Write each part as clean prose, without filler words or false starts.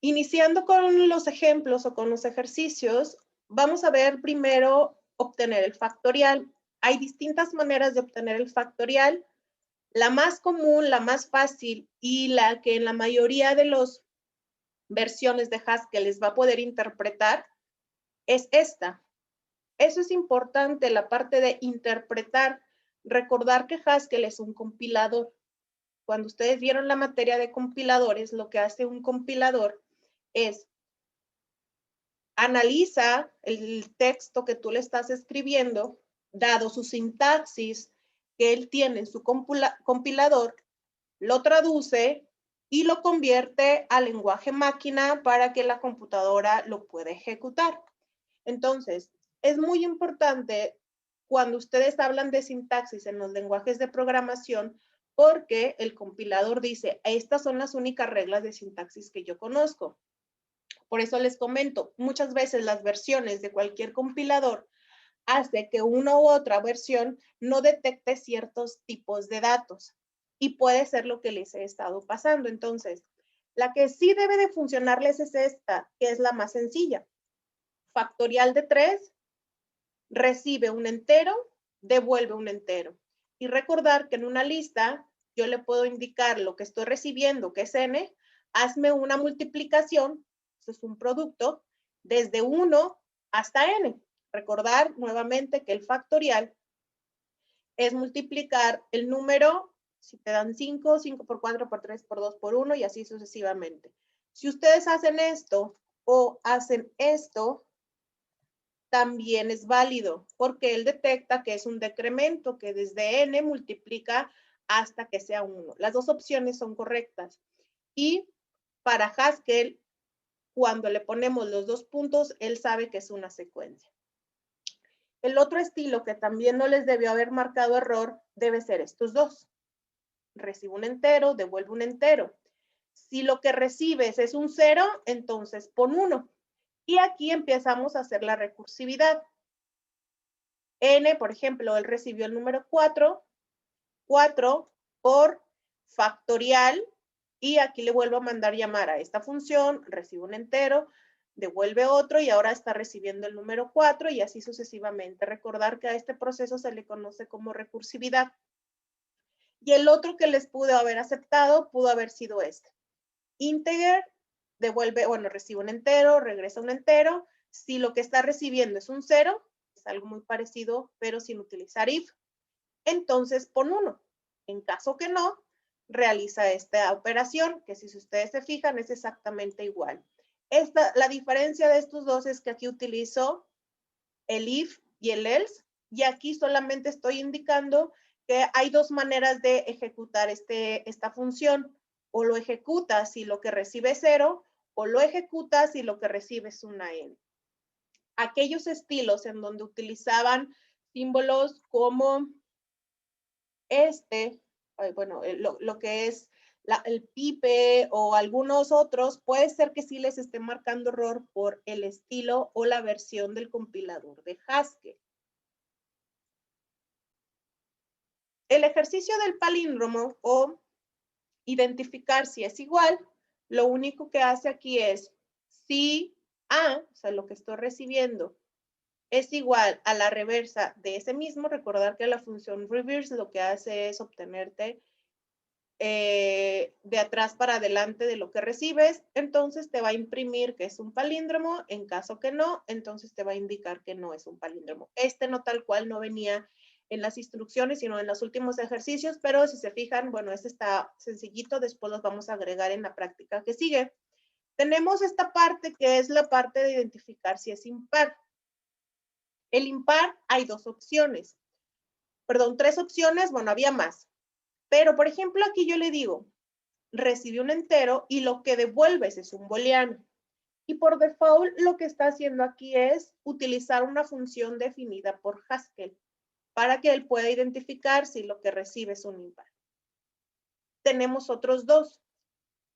Iniciando con los ejemplos o con los ejercicios, vamos a ver primero obtener el factorial. Hay distintas maneras de obtener el factorial. La más común, la más fácil y la que en la mayoría de las versiones de Haskell les va a poder interpretar es esta. Eso es importante, la parte de interpretar. Recordar que Haskell es un compilador. Cuando ustedes vieron la materia de compiladores, lo que hace un compilador es analiza el texto que tú le estás escribiendo, dado su sintaxis que él tiene en su compilador, lo traduce y lo convierte al lenguaje máquina para que la computadora lo pueda ejecutar. Entonces, es muy importante cuando ustedes hablan de sintaxis en los lenguajes de programación, porque el compilador dice, estas son las únicas reglas de sintaxis que yo conozco. Por eso les comento, muchas veces las versiones de cualquier compilador hace que una u otra versión no detecte ciertos tipos de datos. Y puede ser lo que les he estado pasando. Entonces, la que sí debe de funcionarles es esta, que es la más sencilla. Factorial de 3, recibe un entero, devuelve un entero. Y recordar que en una lista yo le puedo indicar lo que estoy recibiendo, que es n, hazme una multiplicación, eso es un producto, desde 1 hasta n. Recordar nuevamente que el factorial es multiplicar el número, si te dan 5, 5 por 4, por 3, por 2, por 1 y así sucesivamente. Si ustedes hacen esto o hacen esto, también es válido porque él detecta que es un decremento que desde n multiplica hasta que sea 1. Las dos opciones son correctas. Y para Haskell, cuando le ponemos los dos puntos, él sabe que es una secuencia. El otro estilo que también no les debió haber marcado error debe ser estos dos. Recibe un entero, devuelve un entero. Si lo que recibes es un 0, entonces pon 1. Y aquí empezamos a hacer la recursividad. N, por ejemplo, él recibió el número 4, 4 por factorial, y aquí le vuelvo a mandar llamar a esta función, recibe un entero, devuelve otro y ahora está recibiendo el número 4 y así sucesivamente. Recordar que a este proceso se le conoce como recursividad. Y el otro que les pudo haber aceptado pudo haber sido este. Integer, devuelve, bueno, recibe un entero, regresa un entero. Si lo que está recibiendo es un 0, es algo muy parecido, pero sin utilizar if, entonces pon 1. En caso que no, realiza esta operación, que si ustedes se fijan es exactamente igual. La diferencia de estos dos es que aquí utilizo el if y el else, y aquí solamente estoy indicando que hay dos maneras de ejecutar esta función. O lo ejecutas si lo que recibe es 0, o lo ejecutas si lo que recibe es una n. Aquellos estilos en donde utilizaban símbolos como bueno, lo que es el pipe o algunos otros, puede ser que sí les esté marcando error por el estilo o la versión del compilador de Haskell. El ejercicio del palíndromo o identificar si es igual, lo único que hace aquí es si A, o sea, lo que estoy recibiendo, es igual a la reversa de ese mismo. Recordar que la función reverse lo que hace es obtenerte de atrás para adelante de lo que recibes, entonces te va a imprimir que es un palíndromo. En caso que no, entonces te va a indicar que no es un palíndromo. No tal cual no venía en las instrucciones, sino en los últimos ejercicios, pero si se fijan, bueno, este está sencillito, después los vamos a agregar en la práctica que sigue. Tenemos esta parte que es la parte de identificar si es impar. El impar hay tres opciones, bueno, había más. Pero, por ejemplo, aquí yo le digo, recibe un entero y lo que devuelves es un booleano. Y por default lo que está haciendo aquí es utilizar una función definida por Haskell para que él pueda identificar si lo que recibe es un impar. Tenemos otros dos.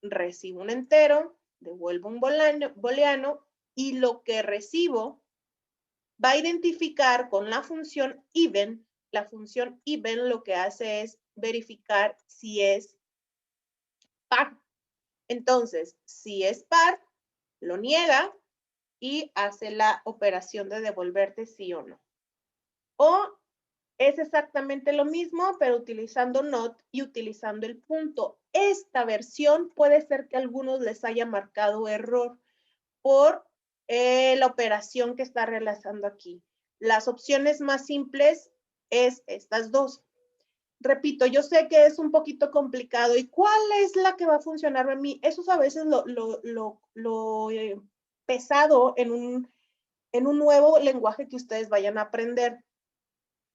Recibo un entero, devuelvo un booleano y lo que recibo va a identificar con la función even. La función even lo que hace es verificar si es par. Entonces, si es par, lo niega y hace la operación de devolverte sí o no. O es exactamente lo mismo, pero utilizando not y utilizando el punto. Esta versión puede ser que a algunos les haya marcado error por la operación que está realizando aquí. Las opciones más simples es estas dos. Repito, yo sé que es un poquito complicado. ¿Y cuál es la que va a funcionar a mí? Eso es a veces lo pesado en un nuevo lenguaje que ustedes vayan a aprender.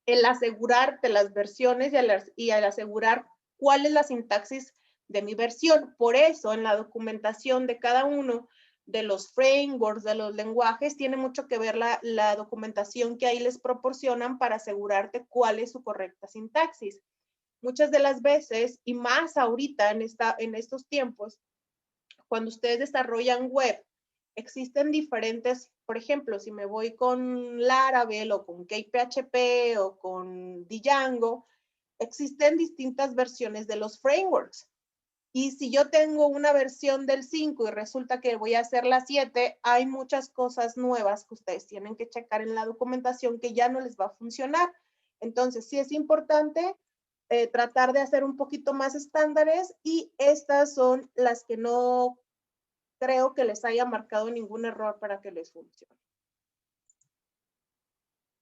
El asegurarte las versiones y al asegurar cuál es la sintaxis de mi versión. Por eso, en la documentación de cada uno de los frameworks, de los lenguajes, tiene mucho que ver la documentación que ahí les proporcionan para asegurarte cuál es su correcta sintaxis. Muchas de las veces, y más ahorita en estos tiempos, cuando ustedes desarrollan web, existen diferentes, por ejemplo, si me voy con Laravel o con KPHP o con Django, existen distintas versiones de los frameworks. Y si yo tengo una versión del 5 y resulta que voy a hacer la 7, hay muchas cosas nuevas que ustedes tienen que checar en la documentación que ya no les va a funcionar. Entonces, sí es importante tratar de hacer un poquito más estándares y estas son las que no creo que les haya marcado ningún error para que les funcione.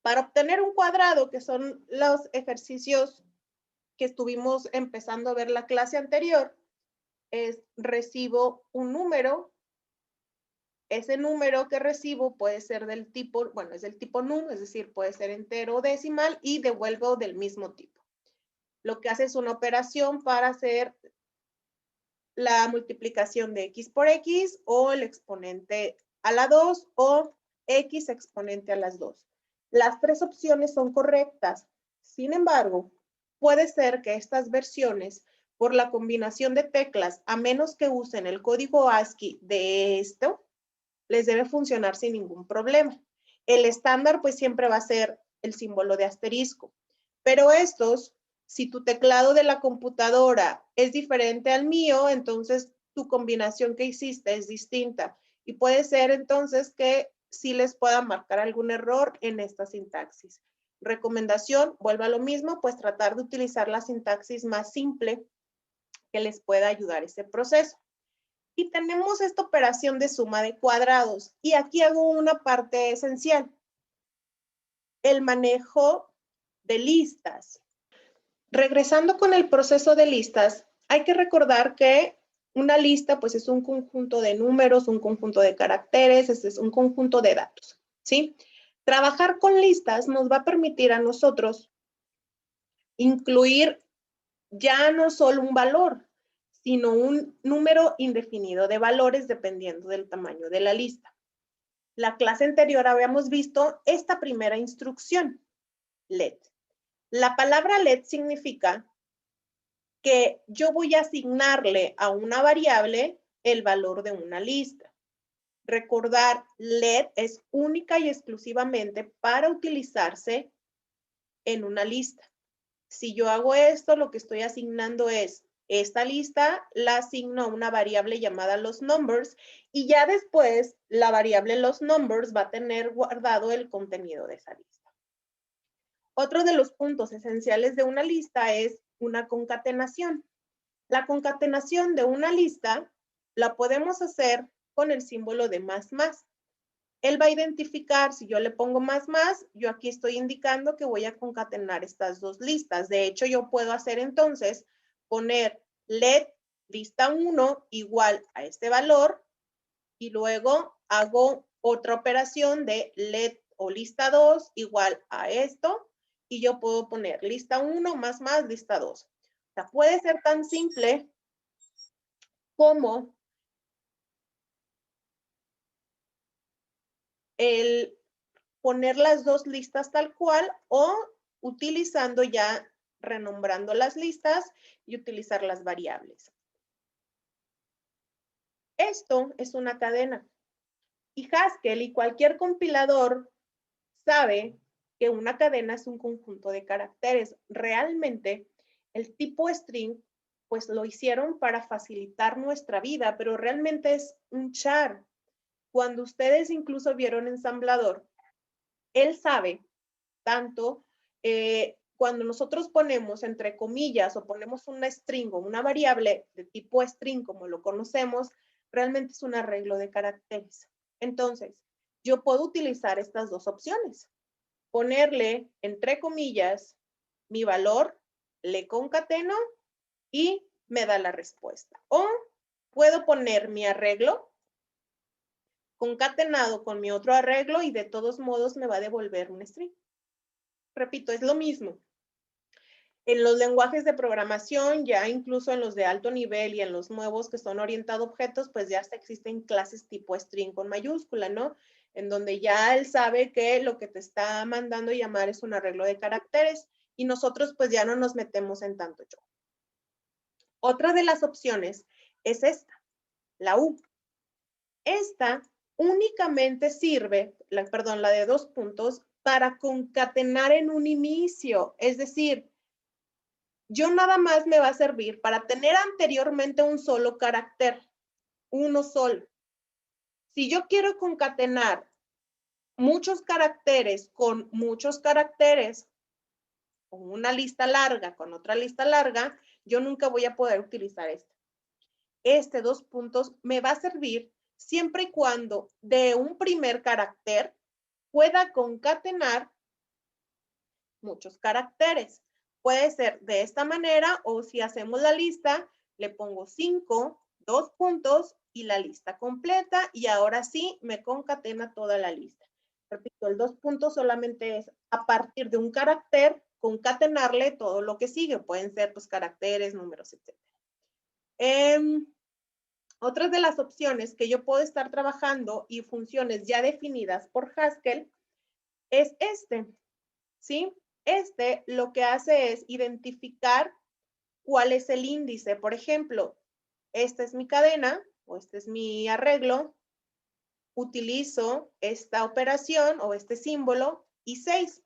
Para obtener un cuadrado, que son los ejercicios que estuvimos empezando a ver la clase anterior, recibo un número. Ese número que recibo puede ser del tipo, bueno, es del tipo num, es decir, puede ser entero o decimal y devuelvo del mismo tipo. Lo que hace es una operación para hacer la multiplicación de x por x o el exponente a la 2 o x exponente a las 2. Las tres opciones son correctas. Sin embargo, puede ser que estas versiones, por la combinación de teclas, a menos que usen el código ASCII de esto, les debe funcionar sin ningún problema. El estándar pues siempre va a ser el símbolo de asterisco, pero estos, si tu teclado de la computadora es diferente al mío, entonces tu combinación que hiciste es distinta y puede ser entonces que sí les pueda marcar algún error en esta sintaxis. Recomendación, vuelva a lo mismo, pues tratar de utilizar la sintaxis más simple que les pueda ayudar a ese proceso. Y tenemos esta operación de suma de cuadrados. Y aquí hago una parte esencial. El manejo de listas. Regresando con el proceso de listas, hay que recordar que una lista pues es un conjunto de números, un conjunto de caracteres, es un conjunto de datos, ¿sí? Trabajar con listas nos va a permitir a nosotros incluir ya no solo un valor, sino un número indefinido de valores dependiendo del tamaño de la lista. La clase anterior habíamos visto esta primera instrucción, let. La palabra let significa que yo voy a asignarle a una variable el valor de una lista. Recordar, let es única y exclusivamente para utilizarse en una lista. Si yo hago esto, lo que estoy asignando es esta lista, la asigno a una variable llamada los numbers y ya después la variable los numbers va a tener guardado el contenido de esa lista. Otro de los puntos esenciales de una lista es una concatenación. La concatenación de una lista la podemos hacer con el símbolo de más más. Él va a identificar, si yo le pongo más más, yo aquí estoy indicando que voy a concatenar estas dos listas. De hecho, yo puedo hacer entonces, poner let lista 1 igual a este valor y luego hago otra operación de let o lista 2 igual a esto y yo puedo poner lista 1 más lista 2. O sea, puede ser tan simple como el poner las dos listas tal cual o utilizando ya, renombrando las listas y utilizar las variables. Esto es una cadena. Y Haskell y cualquier compilador sabe que una cadena es un conjunto de caracteres. Realmente, el tipo string, pues lo hicieron para facilitar nuestra vida, pero realmente es un char. cuando ustedes incluso vieron ensamblador, él sabe tanto cuando nosotros ponemos entre comillas o ponemos una string o una variable de tipo string como lo conocemos, realmente es un arreglo de caracteres. Entonces, yo puedo utilizar estas dos opciones. Ponerle entre comillas mi valor, le concateno y me da la respuesta. O puedo poner mi arreglo concatenado con mi otro arreglo y de todos modos me va a devolver un string. Repito, es lo mismo. En los lenguajes de programación, ya incluso en los de alto nivel y en los nuevos que son orientados a objetos, pues ya hasta existen clases tipo string con mayúscula, ¿no? En donde ya él sabe que lo que te está mandando llamar es un arreglo de caracteres y nosotros pues ya no nos metemos en tanto yo. Otra de las opciones es esta, la U. Esta únicamente sirve, la de 2 puntos, para concatenar en un inicio. Es decir, yo nada más me va a servir para tener anteriormente un solo carácter, uno solo. Si yo quiero concatenar muchos caracteres con muchos caracteres, con una lista larga con otra lista larga, yo nunca voy a poder utilizar esto. Este 2 puntos me va a servir siempre y cuando de un primer carácter pueda concatenar muchos caracteres. Puede ser de esta manera o si hacemos la lista, le pongo 5, 2 puntos y la lista completa y ahora sí me concatena toda la lista. Repito, el 2 puntos solamente es a partir de un carácter concatenarle todo lo que sigue. Pueden ser pues caracteres, números, etc. Otras de las opciones que yo puedo estar trabajando y funciones ya definidas por Haskell es este, ¿sí? Este lo que hace es identificar cuál es el índice. Por ejemplo, esta es mi cadena o este es mi arreglo. Utilizo esta operación o este símbolo y 6.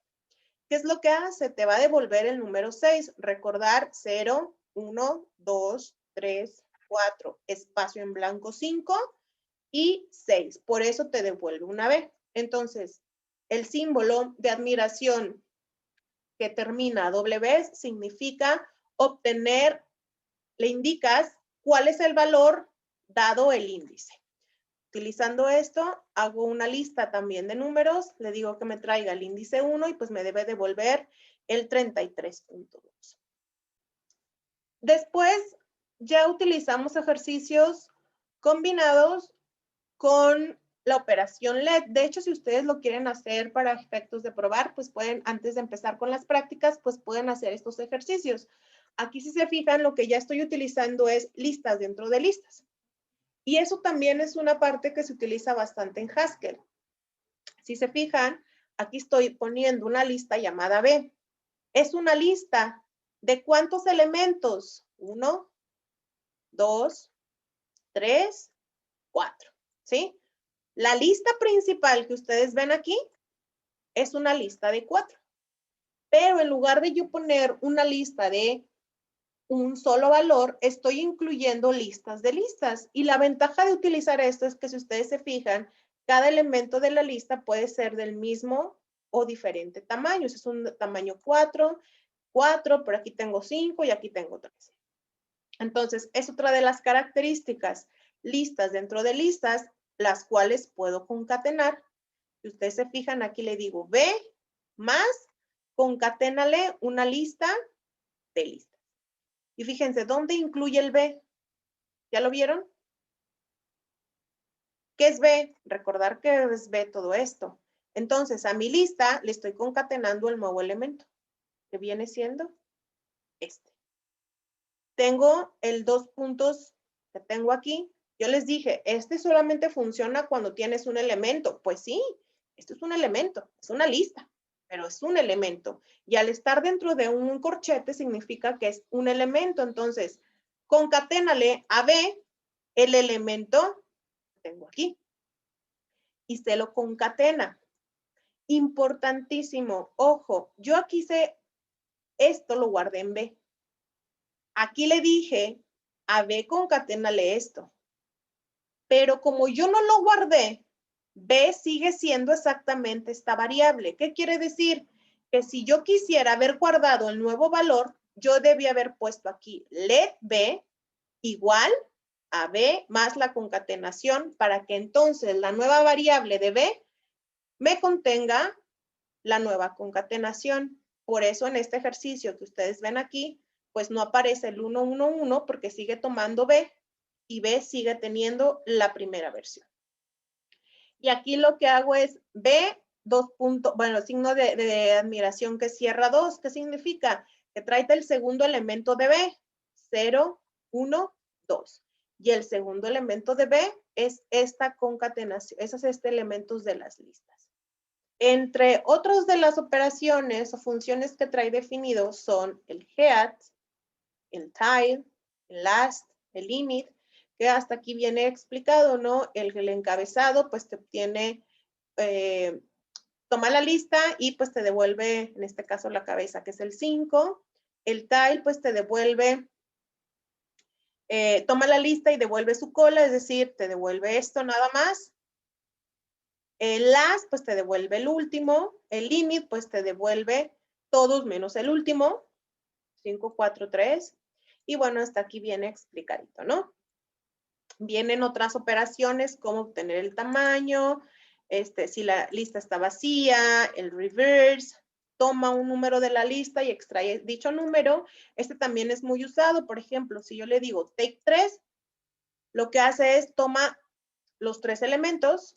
¿Qué es lo que hace? Te va a devolver el número 6. Recordar 0, 1, 2, 3, 4, espacio en blanco 5 y 6. Por eso te devuelve una B. Entonces, el símbolo de admiración que termina W significa obtener, le indicas cuál es el valor dado el índice. Utilizando esto, hago una lista también de números, le digo que me traiga el índice 1 y pues me debe devolver el 33.2. Después ya utilizamos ejercicios combinados con la operación LED. De hecho, si ustedes lo quieren hacer para efectos de probar, pues pueden, antes de empezar con las prácticas, pues pueden hacer estos ejercicios. Aquí si se fijan, lo que ya estoy utilizando es listas dentro de listas. Y eso también es una parte que se utiliza bastante en Haskell. Si se fijan, aquí estoy poniendo una lista llamada B. Es una lista de ¿cuántos elementos? 1, 2, 3, 4, ¿sí? La lista principal que ustedes ven aquí es una lista de 4. Pero en lugar de yo poner una lista de un solo valor, estoy incluyendo listas de listas. Y la ventaja de utilizar esto es que si ustedes se fijan, cada elemento de la lista puede ser del mismo o diferente tamaño. Ese es un tamaño 4, 4, pero aquí tengo 5 y aquí tengo 3. Entonces, es otra de las características. Listas dentro de listas, las cuales puedo concatenar. Si ustedes se fijan, aquí le digo B más, concaténale una lista de listas. Y fíjense, ¿dónde incluye el B? ¿Ya lo vieron? ¿Qué es B? Recordar que es B todo esto. Entonces, a mi lista le estoy concatenando el nuevo elemento, que viene siendo este. Tengo el 2 puntos que tengo aquí. Yo les dije, este solamente funciona cuando tienes un elemento. Pues sí, esto es un elemento, es una lista, pero es un elemento. Y al estar dentro de un corchete significa que es un elemento. Entonces, concaténale a B el elemento que tengo aquí. Y se lo concatena. Importantísimo, ojo, yo aquí hice esto, lo guardé en B. Aquí le dije a B concaténale esto. Pero como yo no lo guardé, B sigue siendo exactamente esta variable. ¿Qué quiere decir? Que si yo quisiera haber guardado el nuevo valor, yo debía haber puesto aquí let B igual a B más la concatenación para que entonces la nueva variable de B me contenga la nueva concatenación. Por eso en este ejercicio que ustedes ven aquí, pues no aparece el 1, 1, 1 porque sigue tomando B y B sigue teniendo la primera versión. Y aquí lo que hago es B, bueno, signo de admiración que cierra 2. ¿Qué significa? Que trae el segundo elemento de B, 0, 1, 2. Y el segundo elemento de B es esta concatenación, esos elementos de las listas. Entre otros de las operaciones o funciones que trae definidos son el head, el tile, el last, el limit, que hasta aquí viene explicado, ¿no? El encabezado, pues te obtiene, toma la lista y pues te devuelve, en este caso, la cabeza, que es el 5. El tile, pues te devuelve, toma la lista y devuelve su cola, es decir, te devuelve esto nada más. El last, pues te devuelve el último. El limit, pues te devuelve todos menos el último. 5, 4, 3. Y bueno, hasta aquí viene explicadito, ¿no? Vienen otras operaciones como obtener el tamaño, si la lista está vacía, el reverse, toma un número de la lista y extrae dicho número. Este también es muy usado. Por ejemplo, si yo le digo take 3, lo que hace es toma los 3 elementos,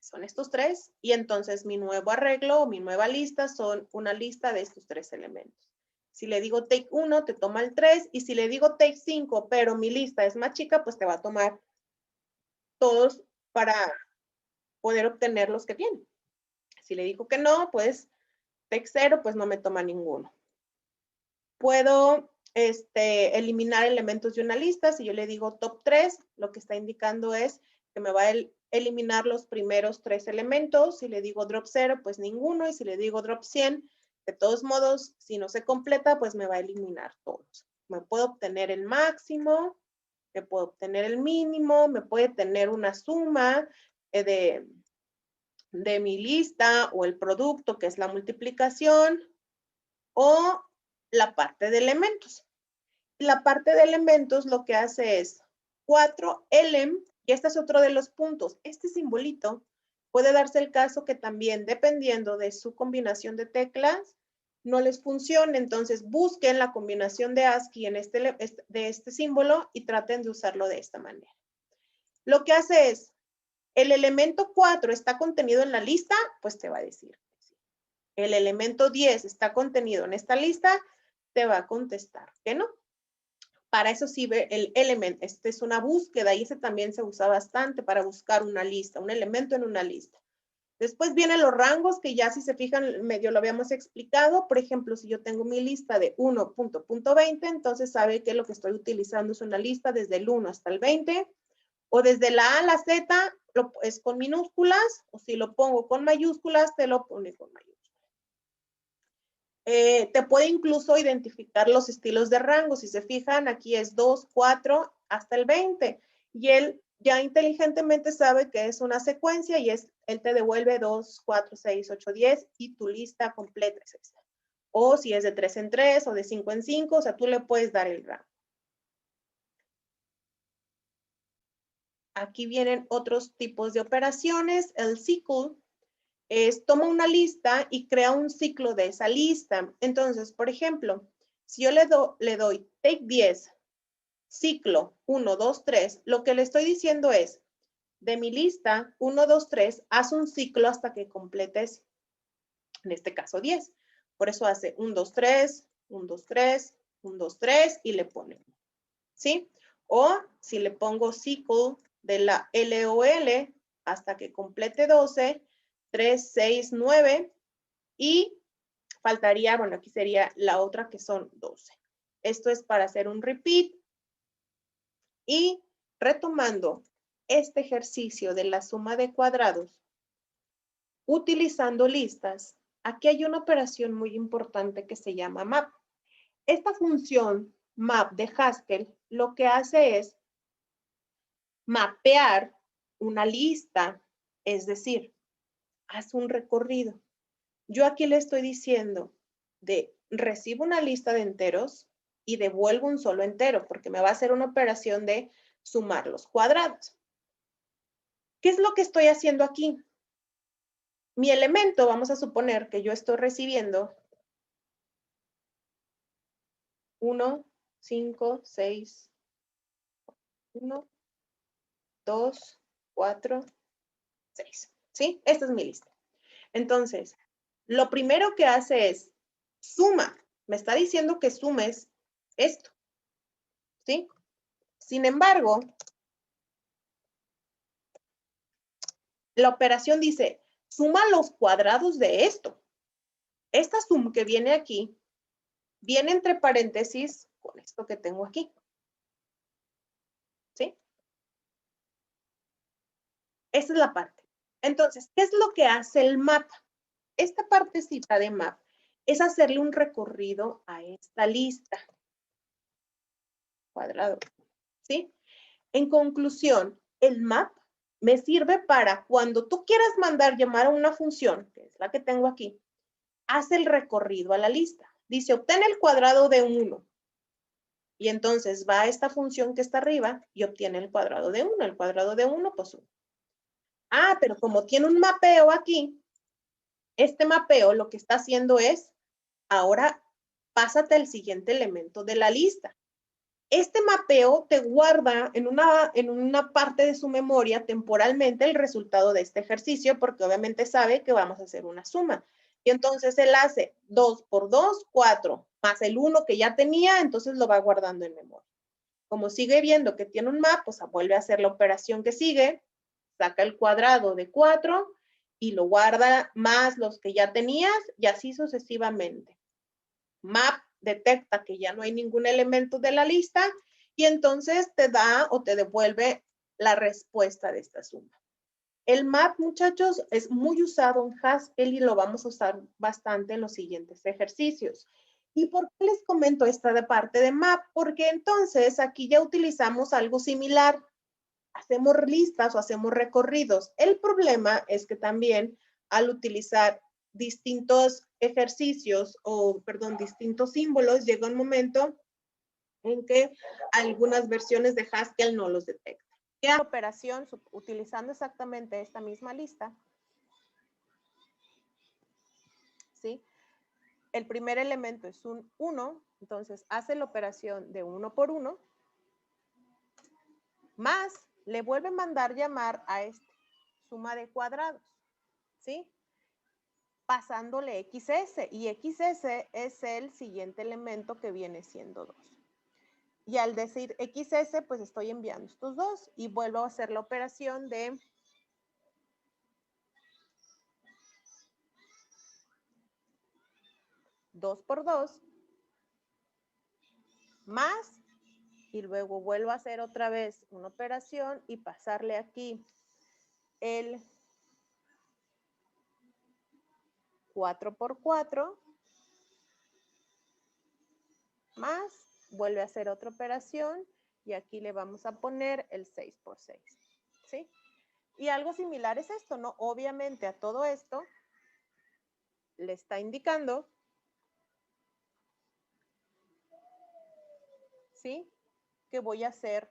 son estos 3, y entonces mi nuevo arreglo o mi nueva lista son una lista de estos 3 elementos. Si le digo take 1, te toma el 3, y si le digo take 5, pero mi lista es más chica, pues te va a tomar todos para poder obtener los que tiene. Si le digo que no, pues take 0, pues no me toma ninguno. Puedo eliminar elementos de una lista. Si yo le digo top 3, lo que está indicando es que me va a eliminar los primeros 3 elementos. Si le digo drop 0, pues ninguno. Y si le digo drop 100, de todos modos, si no se completa, pues me va a eliminar todos. Me puedo obtener el máximo, me puedo obtener el mínimo, me puede tener una suma de mi lista o el producto, que es la multiplicación, o la parte de elementos. La parte de elementos lo que hace es 4lm, y este es otro de los puntos. Este simbolito puede darse el caso que también, dependiendo de su combinación de teclas, no les funcione. Entonces, busquen la combinación de ASCII de este símbolo y traten de usarlo de esta manera. Lo que hace es, el elemento 4 está contenido en la lista, pues te va a decir. El elemento 10 está contenido en esta lista, te va a contestar que no. Para eso sirve el element. Este es una búsqueda y ese también se usa bastante para buscar una lista, un elemento en una lista. Después vienen los rangos que ya si se fijan medio lo habíamos explicado. Por ejemplo, si yo tengo mi lista de 1.20, entonces sabe que lo que estoy utilizando es una lista desde el 1 hasta el 20. O desde la A a la Z es con minúsculas, o si lo pongo con mayúsculas, te lo pone con mayúsculas. Te puede incluso identificar los estilos de rango. Si se fijan, aquí es 2, 4, hasta el 20. Y él ya inteligentemente sabe que es una secuencia y él te devuelve 2, 4, 6, 8, 10 y tu lista completa es esta. O si es de 3 en 3 o de 5 en 5, o sea, tú le puedes dar el rango. Aquí vienen otros tipos de operaciones. El SQL toma una lista y crea un ciclo de esa lista. Entonces, por ejemplo, si yo le doy take 10, ciclo 1, 2, 3, lo que le estoy diciendo es, de mi lista 1, 2, 3, haz un ciclo hasta que completes, en este caso 10. Por eso hace 1, 2, 3, 1, 2, 3, 1, 2, 3 y le pone, ¿sí? O si le pongo ciclo de la LOL hasta que complete 12, 3, 6, 9 y faltaría, bueno, aquí sería la otra que son 12. Esto es para hacer un repeat y retomando este ejercicio de la suma de cuadrados utilizando listas, aquí hay una operación muy importante que se llama map. Esta función map de Haskell lo que hace es mapear una lista Es decir, haz un recorrido. Yo aquí le estoy diciendo de recibo una lista de enteros y devuelvo un solo entero porque me va a hacer una operación de sumar los cuadrados. ¿Qué es lo que estoy haciendo aquí? Mi elemento, vamos a suponer que yo estoy recibiendo 1, 5, 6, 1, 2, 4, 6. ¿Sí? Esta es mi lista. Entonces, lo primero que hace es suma. Me está diciendo que sumes esto. ¿Sí? Sin embargo, la operación dice, suma los cuadrados de esto. Esta suma que viene aquí, viene entre paréntesis con esto que tengo aquí. ¿Sí? Esa es la parte. Entonces, ¿qué es lo que hace el map? Esta partecita de map es hacerle un recorrido a esta lista. Cuadrado. ¿Sí? En conclusión, el map me sirve para cuando tú quieras mandar llamar a una función, que es la que tengo aquí, hace el recorrido a la lista. Dice, obtén el cuadrado de 1. Y entonces va a esta función que está arriba y obtiene el cuadrado de 1. El cuadrado de 1, pues 1. Ah, pero como tiene un mapeo aquí, este mapeo lo que está haciendo es, ahora pásate al siguiente elemento de la lista. Este mapeo te guarda en una parte de su memoria temporalmente el resultado de este ejercicio porque obviamente sabe que vamos a hacer una suma. Y entonces él hace 2 por 2, 4, más el 1 que ya tenía, entonces lo va guardando en memoria. Como sigue viendo que tiene un map, pues vuelve a hacer la operación que sigue, saca el cuadrado de 4 y lo guarda más los que ya tenías y así sucesivamente. Map detecta que ya no hay ningún elemento de la lista y entonces te da o te devuelve la respuesta de esta suma. El map, muchachos, es muy usado en Haskell y lo vamos a usar bastante en los siguientes ejercicios. ¿Y por qué les comento esta de parte de map? Porque entonces aquí ya utilizamos algo similar. Hacemos listas o hacemos recorridos. El problema es que también al utilizar distintos ejercicios o, perdón, distintos símbolos, llega un momento en que algunas versiones de Haskell no los detectan. ¿Qué operación utilizando exactamente esta misma lista? ¿Sí? El primer elemento es un 1, entonces hace la operación de 1 por 1, más le vuelve a mandar llamar a esta suma de cuadrados, ¿sí? Pasándole XS, y XS es el siguiente elemento que viene siendo 2. Y al decir XS, pues estoy enviando estos dos y vuelvo a hacer la operación de dos por 2 más, y luego vuelvo a hacer otra vez una operación y pasarle aquí el 4 por 4 más, vuelve a hacer otra operación y aquí le vamos a poner el 6 por 6, ¿sí? Y algo similar es esto, ¿no? Obviamente a todo esto le está indicando, ¿sí? Que voy a hacer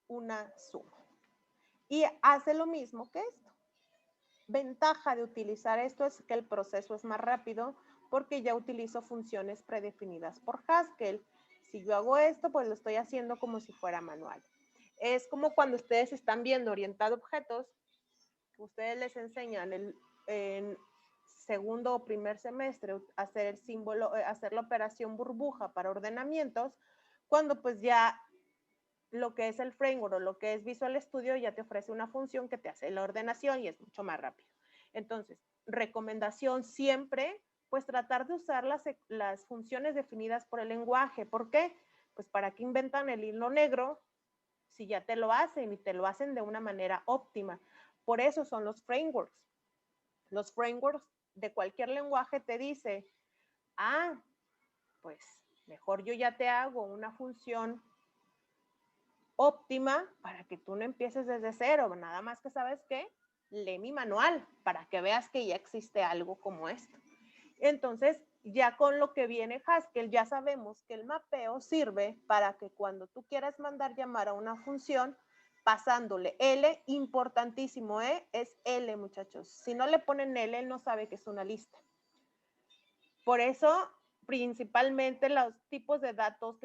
una suma. Y hace lo mismo que esto. Ventaja de utilizar esto es que el proceso es más rápido porque ya utilizo funciones predefinidas por Haskell. Si yo hago esto, pues lo estoy haciendo como si fuera manual. Es como cuando ustedes están viendo orientado a objetos, ustedes les enseñan en segundo o primer semestre hacer el símbolo, hacer la operación burbuja para ordenamientos, cuando pues ya lo que es el framework o lo que es Visual Studio ya te ofrece una función que te hace la ordenación y es mucho más rápido. Entonces, recomendación siempre, pues tratar de usar las funciones definidas por el lenguaje. ¿Por qué? Pues para que inventan el hilo negro si ya te lo hacen y te lo hacen de una manera óptima. Por eso son los frameworks. Los frameworks de cualquier lenguaje te dice, ah, pues mejor yo ya te hago una función óptima para que tú no empieces desde cero. Nada más que, ¿sabes qué? lee mi manual para que veas que ya existe algo como esto. Entonces, ya con lo que viene Haskell, ya sabemos que el mapeo sirve para que cuando tú quieras mandar llamar a una función, pasándole L, importantísimo, es L, muchachos. Si no le ponen L, él no sabe que es una lista. Por eso, principalmente los tipos de datos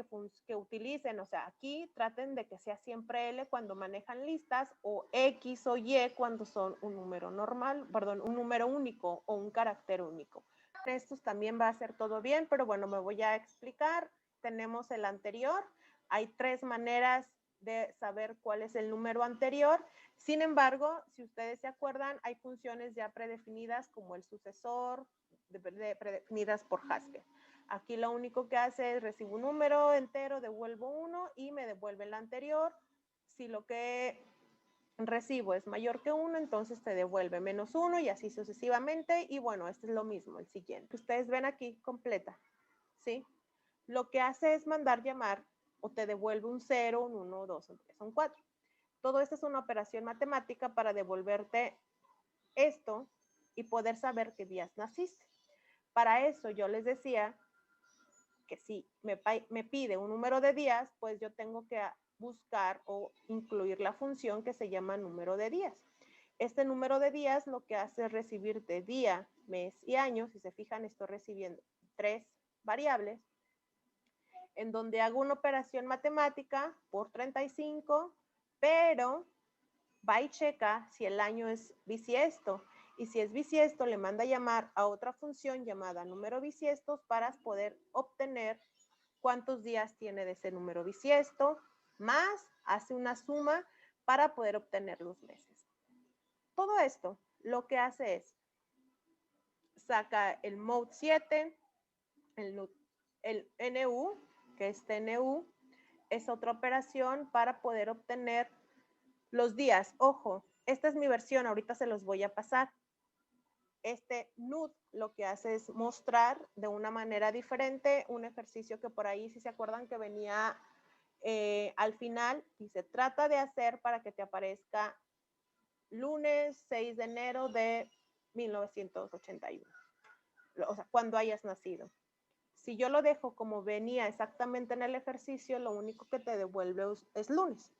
que utilicen, o sea, aquí traten de que sea siempre L cuando manejan listas o X o Y cuando son un número normal, perdón, un número único o un carácter único. Estos también va a ser todo bien, pero bueno, me voy a explicar. Tenemos el anterior. Hay 3 maneras de saber cuál es el número anterior. Sin embargo, si ustedes se acuerdan, hay funciones ya predefinidas como el sucesor, predefinidas por Haskell. Aquí lo único que hace es recibo un número entero, devuelvo 1 y me devuelve el anterior. Si lo que recibo es mayor que 1, entonces te devuelve -1 y así sucesivamente. Y bueno, este es lo mismo, el siguiente. Ustedes ven aquí completa, ¿sí? Lo que hace es mandar llamar o te devuelve un 0, un 1, 2, un 3, un 4. Todo esto es una operación matemática para devolverte esto y poder saber qué días naciste. Para eso yo les decía que si me pide un número de días, pues yo tengo que buscar o incluir la función que se llama número de días. Este número de días lo que hace es recibirte día, mes y año. Si se fijan, estoy recibiendo 3 variables en donde hago una operación matemática por 35, pero va y checa si el año es bisiesto. Y si es bisiesto, le manda a llamar a otra función llamada número bisiestos para poder obtener cuántos días tiene de ese número bisiesto, más hace una suma para poder obtener los meses. Todo esto lo que hace es saca el mode 7, el NU, que es TNU, es otra operación para poder obtener los días. Ojo, esta es mi versión, ahorita se los voy a pasar. Este NUD lo que hace es mostrar de una manera diferente un ejercicio que por ahí, si se acuerdan, que venía al final y se trata de hacer para que te aparezca lunes 6 de enero de 1981. O sea, cuando hayas nacido. Si yo lo dejo como venía exactamente en el ejercicio, lo único que te devuelve es lunes.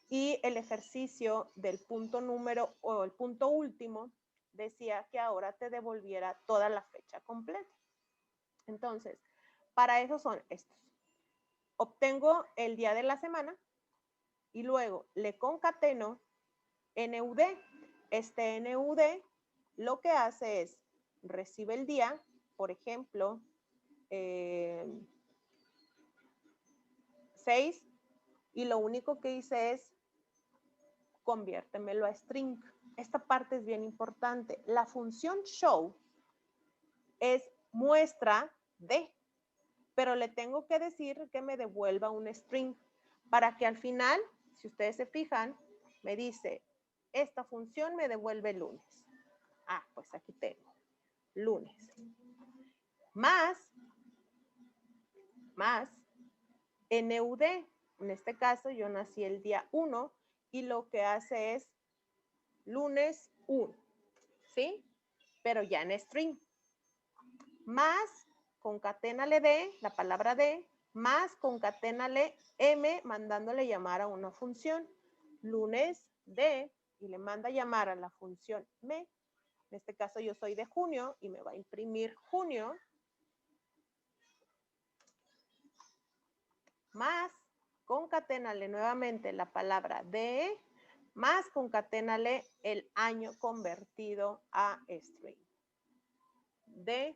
Y el ejercicio del punto número o el punto último decía que ahora te devolviera toda la fecha completa. Entonces, para eso son estos. Obtengo el día de la semana y luego le concateno NUD. Este NUD lo que hace es recibe el día, por ejemplo, 6, y lo único que hice es conviértemelo a string. Esta parte es bien importante. La función show es muestra de, pero le tengo que decir que me devuelva un string para que al final, si ustedes se fijan, me dice, esta función me devuelve lunes. Ah, pues aquí tengo, lunes. Más NUD. En este caso yo nací el día 1 y lo que hace es lunes 1, ¿sí? Pero ya en string. Más concaténale D, la palabra D, más concaténale M, mandándole llamar a una función. Lunes D, y le manda llamar a la función M. En este caso yo soy de junio y me va a imprimir junio. Más concaténale nuevamente la palabra de, más concaténale el año convertido a string de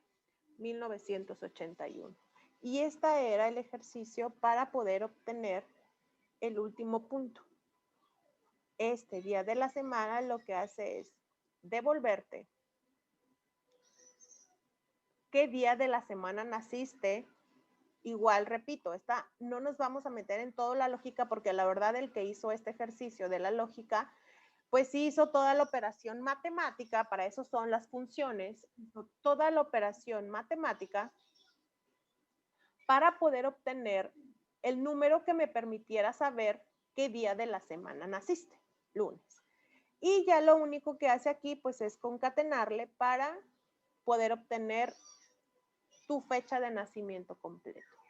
1981. Y este era el ejercicio para poder obtener el último punto. Este día de la semana lo que hace es devolverte qué día de la semana naciste. Igual, repito, no nos vamos a meter en toda la lógica porque la verdad el que hizo este ejercicio de la lógica, pues sí hizo toda la operación matemática, para eso son las funciones, toda la operación matemática para poder obtener el número que me permitiera saber qué día de la semana naciste, lunes. Y ya lo único que hace aquí pues es concatenarle para poder obtener tu fecha de nacimiento completo.